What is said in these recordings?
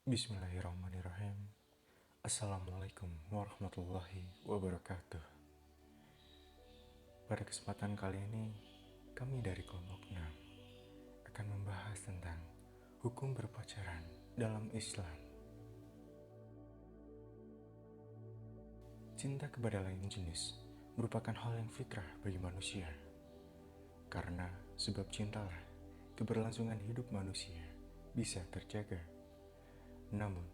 Bismillahirrahmanirrahim. Assalamualaikum warahmatullahi wabarakatuh. Pada kesempatan kali ini, kami dari kelompok 6 akan membahas tentang hukum berpacaran dalam Islam. Cinta kepada lain jenis merupakan hal yang fitrah bagi manusia. Karena sebab cintalah keberlangsungan hidup manusia bisa terjaga. Namun,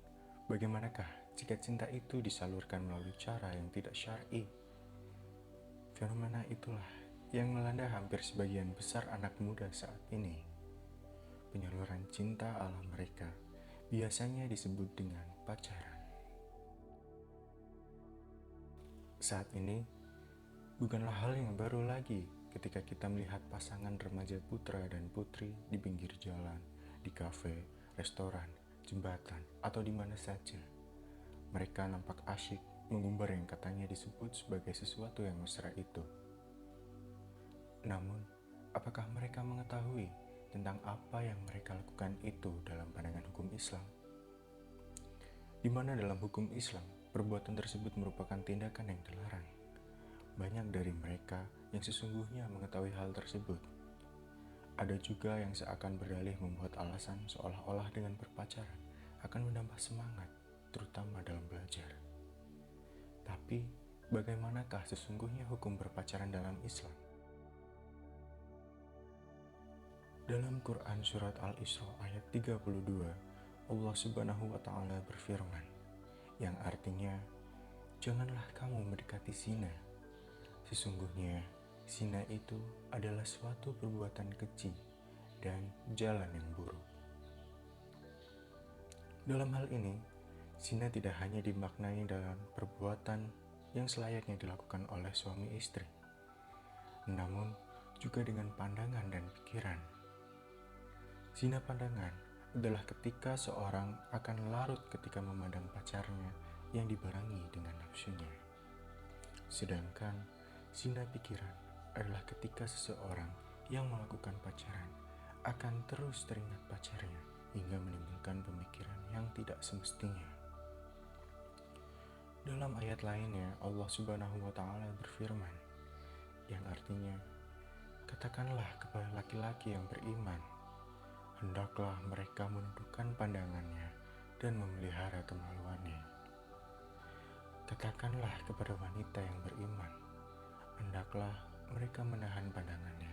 bagaimanakah jika cinta itu disalurkan melalui cara yang tidak syar'i? Fenomena itulah yang melanda hampir sebagian besar anak muda saat ini. Penyaluran cinta ala mereka biasanya disebut dengan pacaran. Saat ini, bukanlah hal yang baru lagi ketika kita melihat pasangan remaja putra dan putri di pinggir jalan, di kafe, restoran, jembatan, atau di mana saja. Mereka nampak asyik mengumbar yang katanya disebut sebagai sesuatu yang mesra itu. Namun, apakah mereka mengetahui tentang apa yang mereka lakukan itu dalam pandangan hukum Islam? Di mana dalam hukum Islam, perbuatan tersebut merupakan tindakan yang dilarang. Banyak dari mereka yang sesungguhnya mengetahui hal tersebut. Ada juga yang seakan berdalih membuat alasan seolah-olah dengan berpacaran akan menambah semangat, terutama dalam belajar. Tapi, bagaimanakah sesungguhnya hukum berpacaran dalam Islam? Dalam Quran Surat Al-Isra ayat 32, Allah Subhanahu wa Ta'ala berfirman, yang artinya, "Janganlah kamu mendekati zina. Sesungguhnya, zina itu adalah suatu perbuatan keji dan jalan yang buruk." Dalam hal ini, zina tidak hanya dimaknai dalam perbuatan yang selayaknya dilakukan oleh suami istri, namun juga dengan pandangan dan pikiran. Zina pandangan adalah ketika seorang akan larut ketika memandang pacarnya yang dibarengi dengan nafsunya. Sedangkan zina pikiran adalah ketika seseorang yang melakukan pacaran akan terus teringat pacarnya hingga menimbulkan pemikiran yang tidak semestinya. Dalam ayat lainnya, Allah Subhanahu wa Ta'ala berfirman, yang artinya, "Katakanlah kepada laki-laki yang beriman, hendaklah mereka menundukkan pandangannya dan memelihara kemaluannya. Katakanlah kepada wanita yang beriman, hendaklah mereka menahan pandangannya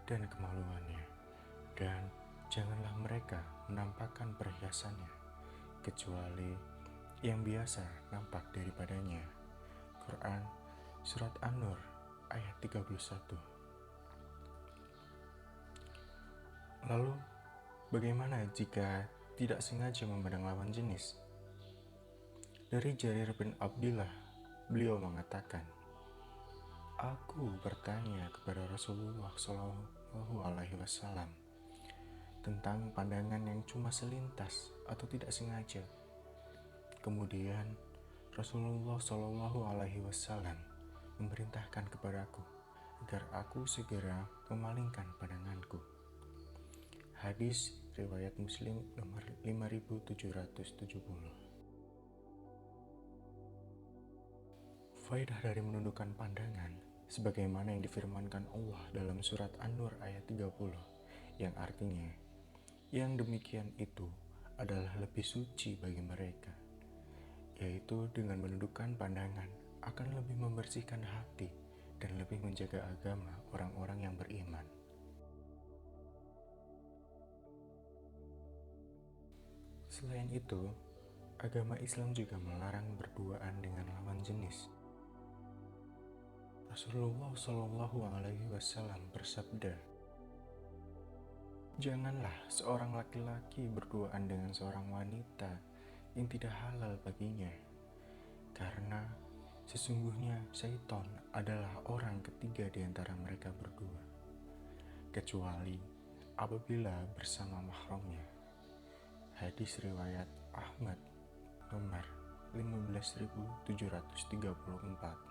dan kemaluannya, dan janganlah mereka menampakkan perhiasannya, kecuali yang biasa nampak daripadanya." Quran Surat An-Nur ayat 31. Lalu, bagaimana jika tidak sengaja memandang lawan jenis? Dari Jarir bin Abdillah, beliau mengatakan, "Aku bertanya kepada Rasulullah Shallallahu Alaihi Wasallam tentang pandangan yang cuma selintas atau tidak sengaja. Kemudian Rasulullah Shallallahu Alaihi Wasallam memerintahkan kepadaku agar aku segera memalingkan pandanganku." Hadis riwayat Muslim nomor 5770. Faedah dari menundukkan pandangan sebagaimana yang difirmankan Allah dalam surat An-Nur ayat 30, yang artinya, yang demikian itu adalah lebih suci bagi mereka, yaitu dengan menundukkan pandangan akan lebih membersihkan hati dan lebih menjaga agama orang-orang yang beriman. Selain itu, agama Islam juga melarang berduaan dengan lawan jenis. Rasulullah Shallallahu Alaihi Wasallam bersabda, "Janganlah seorang laki-laki berduaan dengan seorang wanita yang tidak halal baginya, karena sesungguhnya syaitan adalah orang ketiga di antara mereka berdua, kecuali apabila bersama mahramnya." Hadis riwayat Ahmad nomor 15.734.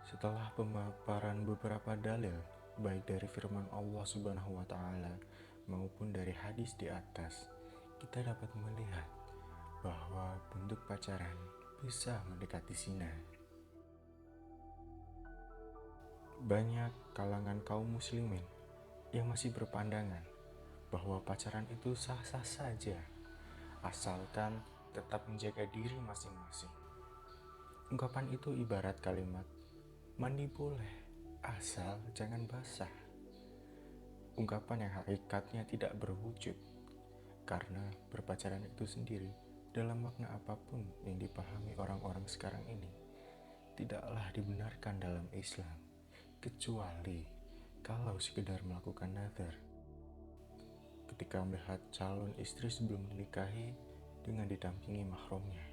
Setelah pemaparan beberapa dalil baik dari firman Allah Subhanahu wa Ta'ala maupun dari hadis di atas, kita dapat melihat bahwa bentuk pacaran bisa mendekati zina. Banyak kalangan kaum muslimin yang masih berpandangan bahwa pacaran itu sah-sah saja, asalkan tetap menjaga diri masing-masing. Ungkapan itu ibarat kalimat, mandi boleh, asal jangan basah. Ungkapan yang hakikatnya tidak berwujud, karena berpacaran itu sendiri, dalam makna apapun yang dipahami orang-orang sekarang ini, tidaklah dibenarkan dalam Islam, kecuali kalau sekedar melakukan nazar. Ketika melihat calon istri sebelum dinikahi dengan didampingi mahramnya.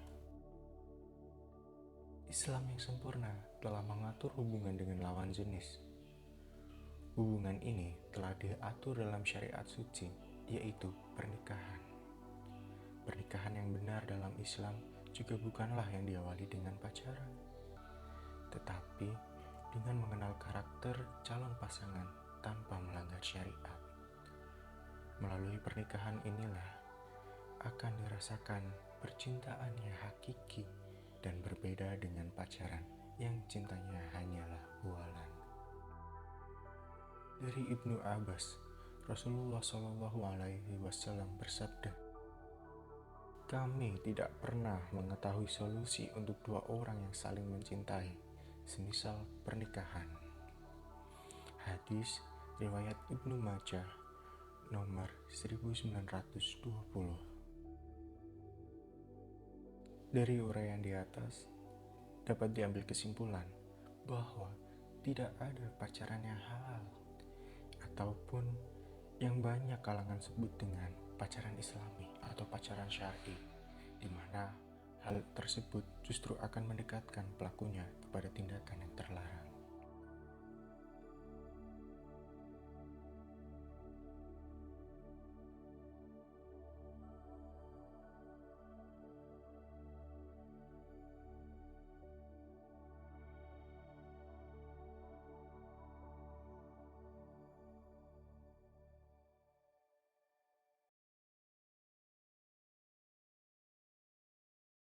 Islam yang sempurna telah mengatur hubungan dengan lawan jenis. Hubungan ini telah diatur dalam syariat suci, yaitu pernikahan. Pernikahan yang benar dalam Islam juga bukanlah yang diawali dengan pacaran, tetapi dengan mengenal karakter calon pasangan tanpa melanggar syariat. Melalui pernikahan inilah akan dirasakan percintaan yang hakiki dan berbeda dengan pacaran yang cintanya hanyalah bualan. Dari Ibnu Abbas, Rasulullah SAW bersabda, "Kami tidak pernah mengetahui solusi untuk dua orang yang saling mencintai, semisal pernikahan." Hadis riwayat Ibnu Majah nomor 1920. Dari uraian di atas, dapat diambil kesimpulan bahwa tidak ada pacaran yang halal, ataupun yang banyak kalangan sebut dengan pacaran islami atau pacaran syar'i, di mana hal tersebut justru akan mendekatkan pelakunya kepada tindakan yang terlarang.